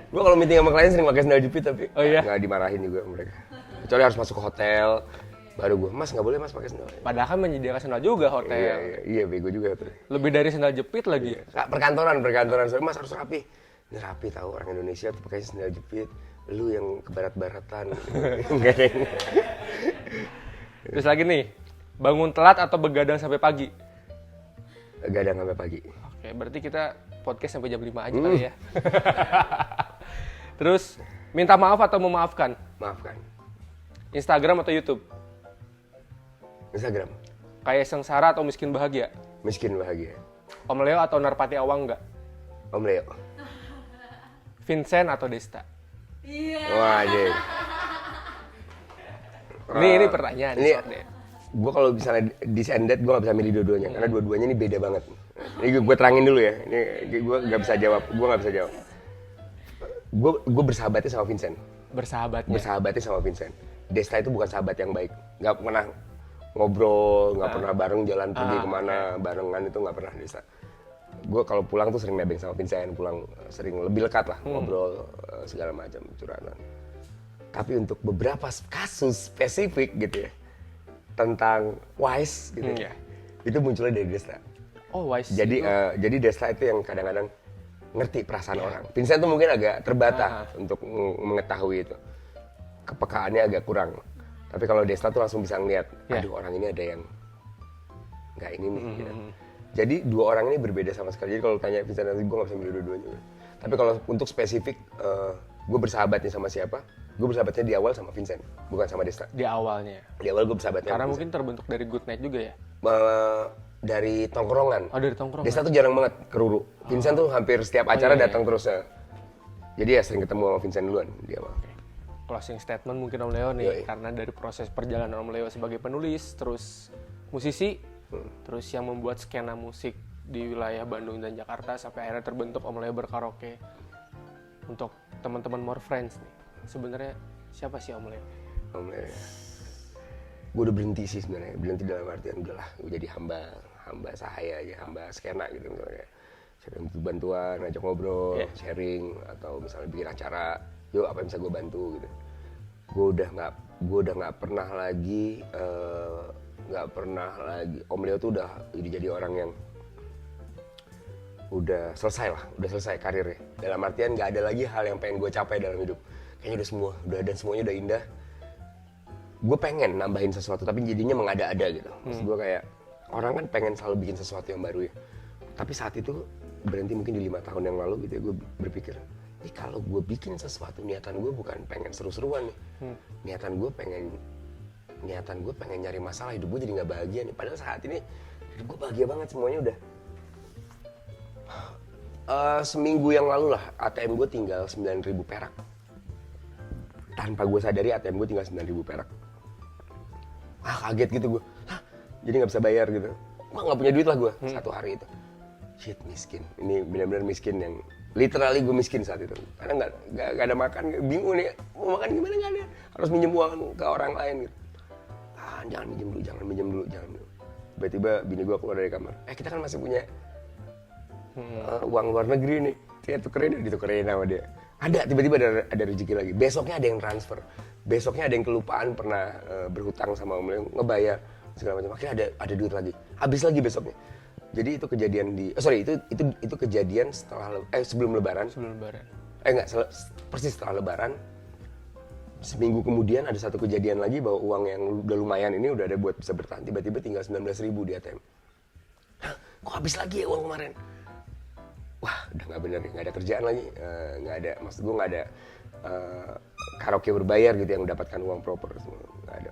Gue kalau meeting sama klien sering pakai sandal jepit tapi nggak dimarahin juga mereka. Kecuali harus masuk ke hotel. Baru gue, mas nggak boleh mas pakai sandal. Padahal kan menyediakan sandal juga hotel. Iya, bego juga tuh. Lebih dari sandal jepit lagi. Iya. Perkantoran. Soalnya mas harus rapi. Ini rapi tahu orang Indonesia tuh pakai sandal jepit. Lu yang ke barat-baratan. Terus lagi nih, bangun telat atau begadang sampai pagi? Begadang sampai pagi. Oke, berarti kita podcast sampai jam 5 aja kali ya. Terus, minta maaf atau memaafkan? Maafkan. Instagram atau YouTube? Instagram. Kayak sengsara atau miskin bahagia? Miskin bahagia. Om Leo atau Narpati Awang enggak? Om Leo. Vincent atau Desta? Iya. Wah, anjing. Ini pertanyaan. Ini gue kalau misalnya disended gue gak bisa milih dua-duanya karena dua-duanya ini beda banget. Ini gue terangin dulu ya. Ini gue gak bisa jawab. Gue bersahabatnya sama Vincent. Bersahabatnya sama Vincent. Desta itu bukan sahabat yang baik. Nggak pernah ngobrol, nggak pernah bareng jalan pergi kemana, barengan itu nggak pernah Desta. Gue kalau pulang tuh sering nebeng sama Vincent, pulang sering lebih lekat lah, ngobrol segala macam, curhatan. Tapi untuk beberapa kasus spesifik gitu ya, tentang Wise gitu ya, itu munculnya dari Desta. Oh, Wise. Jadi Desta itu yang kadang-kadang ngerti perasaan orang. Vincent tuh mungkin agak terbata untuk mengetahui itu. Kepekaannya agak kurang. Tapi kalau Desta tuh langsung bisa ngeliat, aduh orang ini ada yang nggak ini nih. Gitu. Jadi dua orang ini berbeda sama sekali. Jadi kalau tanya Vincent nanti gue nggak bisa milih dua-duanya. Tapi kalau untuk spesifik, gue bersahabatnya sama siapa? Gue bersahabatnya di awal sama Vincent, bukan sama Desta. Di awalnya. Di awal gue bersahabatnya. Karena mungkin terbentuk dari good night juga ya. Dari tongkrongan. Oh, dari tongkrongan. Desta tuh jarang banget ke Ruru. Vincent tuh hampir setiap acara datang terus. Jadi ya sering ketemu sama Vincent duluan dia mah. Closing statement mungkin Om Leo nih, karena dari proses perjalanan Om Leo sebagai penulis, terus musisi, terus yang membuat skena musik di wilayah Bandung dan Jakarta sampai akhirnya terbentuk Om Leo berkaraoke. Untuk teman-teman More Friends nih, sebenarnya siapa sih Om Leo? Om Leo. Gue udah berhenti sih sebenarnya, berhenti dalam artian udahlah, gue jadi hamba sahaya aja, hamba skena gitu misalnya. Saya butuh bantuan, ngajak ngobrol, sharing, atau misalnya bikin acara, yuk apa yang bisa gue bantu gitu. Gue udah nggak pernah lagi Om Leo tuh udah jadi orang yang udah selesai karirnya. Dalam artian nggak ada lagi hal yang pengen gue capai dalam hidup. Kayaknya dan semuanya udah indah. Gue pengen nambahin sesuatu tapi jadinya mengada-ada gitu. Maksud gue kayak orang kan pengen selalu bikin sesuatu yang baru ya. Tapi saat itu berhenti mungkin di 5 tahun yang lalu gitu ya, gue berpikir, ini kalau gue bikin sesuatu, niatan gue bukan pengen seru-seruan nih. Niatan gue pengen nyari masalah, hidup gue jadi nggak bahagia nih. Padahal saat ini hidup gue bahagia banget, semuanya udah. Seminggu yang lalu lah ATM gue tinggal 9.000 perak. Tanpa gue sadari ATM gue tinggal 9.000 perak. Kaget gitu gue. Jadi nggak bisa bayar gitu. Wah, nggak punya duit lah gue satu hari itu. Shit, miskin. Ini benar-benar miskin yang literally gue miskin saat itu. Karena nggak ada makan, bingung nih. Mau makan gimana nggak ada. Harus minjem uang ke orang lain gitu. Jangan minjem dulu. Tiba-tiba bini gue keluar dari kamar. Kita kan masih punya uang luar negeri nih. Dia ditukerin sama dia. Tiba-tiba ada rezeki lagi. Besoknya ada yang transfer. Besoknya ada yang kelupaan pernah berhutang sama Om Leo, ngebayar segala macam. Akhirnya ada duit lagi. Habis lagi besoknya. Jadi itu kejadian itu kejadian sebelum Lebaran. Persis setelah Lebaran. Seminggu kemudian ada satu kejadian lagi bahwa uang yang udah lumayan ini udah ada buat bisa bertahan. Tiba-tiba tinggal 19.000 di ATM. Kok habis lagi ya uang kemarin? Wah, udah nggak bener, nggak ada kerjaan lagi, maksud gue nggak ada karaoke berbayar gitu yang mendapatkan uang proper, nggak ada.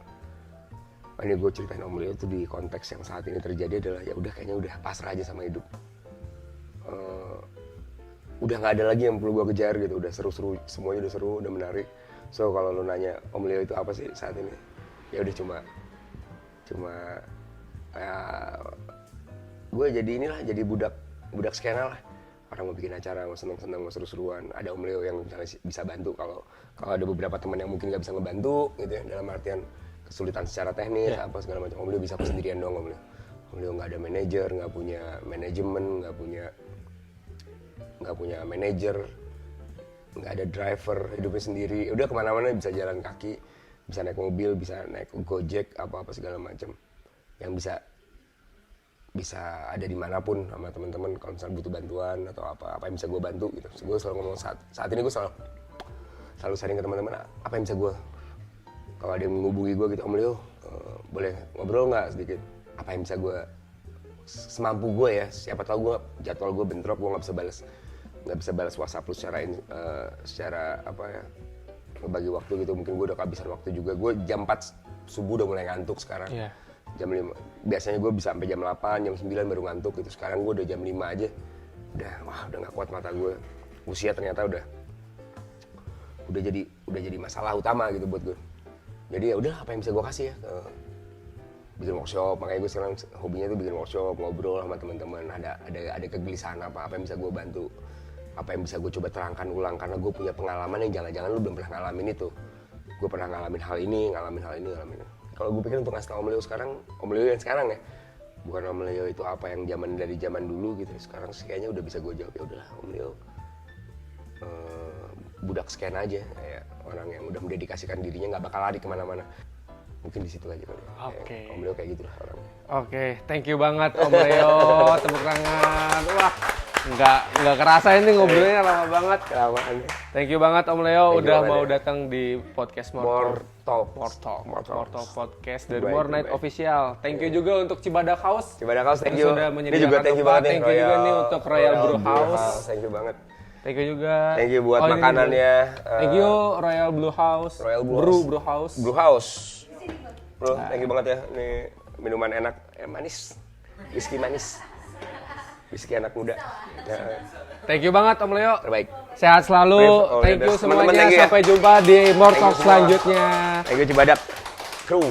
Ini gue ceritain Om Leo itu di konteks yang saat ini terjadi adalah ya udah kayaknya udah pasrah aja sama hidup. Udah nggak ada lagi yang perlu gue kejar gitu, udah seru-seru, semuanya udah seru, udah menarik. So kalau lu nanya Om Leo itu apa sih saat ini? Ya udah cuma gue jadi budak skena lah. Orang mau bikin acara, mau seneng-seneng, mau seru-seruan. Ada Om Leo yang misalnya bisa bantu kalau ada beberapa teman yang mungkin nggak bisa ngebantu gitu ya, dalam artian kesulitan secara teknis apa segala macam. Om Leo bisa sendirian doang Om Leo. Om Leo nggak ada manajer, nggak punya manajemen, nggak punya manajer, nggak ada driver, hidupnya sendiri. Udah kemana-mana bisa jalan kaki, bisa naik mobil, bisa naik Gojek, apa segala macam. Yang bisa ada dimanapun sama teman-teman kalau misalnya butuh bantuan atau apa yang bisa gue bantu gitu. Gue selalu ngomong saat ini gue selalu sharing ke teman-teman apa yang bisa gue. Kalau ada yang menghubungi gue gitu, Om Leo boleh ngobrol nggak sedikit? Apa yang bisa gue semampu gue ya. Siapa tahu gue jadwal gue bentrok, gue nggak bisa balas WhatsApp lu secara apa ya, bagi waktu gitu. Mungkin gue udah kehabisan waktu juga. Gue jam 4 subuh udah mulai ngantuk sekarang. Jam 5. Biasanya gue bisa sampai jam 8, jam 9 baru ngantuk gitu. Sekarang gue udah jam 5 aja. Udah nggak kuat mata gue. Usia ternyata udah jadi masalah utama gitu buat gue. Jadi ya udah apa yang bisa gue kasih ya. Bikin workshop, makanya gue sekarang hobinya tuh bikin workshop, ngobrol sama teman-teman. Ada kegelisahan apa yang bisa gue bantu. Apa yang bisa gue coba terangkan ulang karena gue punya pengalaman yang jangan-jangan lu belum pernah ngalamin itu. gue pernah ngalamin hal ini. Kalau gue pikir untuk ngasih tau Om Leo sekarang, Om Leo yang sekarang ya, bukan Om Leo itu apa yang dari zaman dulu gitu. Sekarang sih kayaknya udah bisa gue jawab, ya udahlah Om Leo budak scan aja, kayak orang yang udah mendedikasikan dirinya, nggak bakal lari kemana-mana. Mungkin di situ aja kali. Oke. Om Leo kayak gitulah orangnya. Oke, thank you banget Om Leo, tepuk tangan. Wah, nggak kerasa ini ngobrolnya lama banget. Kelamaan. Thank you banget Om Leo Thank you udah banget mau ya. datang di podcast More Talk Podcast dari Baik, More Night baik. Official. Thank you juga untuk Cibadak House. Cibadak House, thank Yang you. sudah Ini menyediakan juga thank you tempat. banget Thank you juga nih untuk Royal Brew House. Thank you banget. Thank you juga. Thank you buat Oh, ini makanannya. Thank you Royal Blue House. Royal Blue Brew House. Blue House. Bro, thank you banget ya. Ini minuman enak, manis. Whisky manis. Whisky anak muda. Ya, Thank you banget Om Leo. terbaik. Sehat selalu. Oh, Thank you teman-teman, semuanya. thank you ya. Sampai jumpa di More Thank you Talk semua. selanjutnya. Thank you Cibadak. Crew.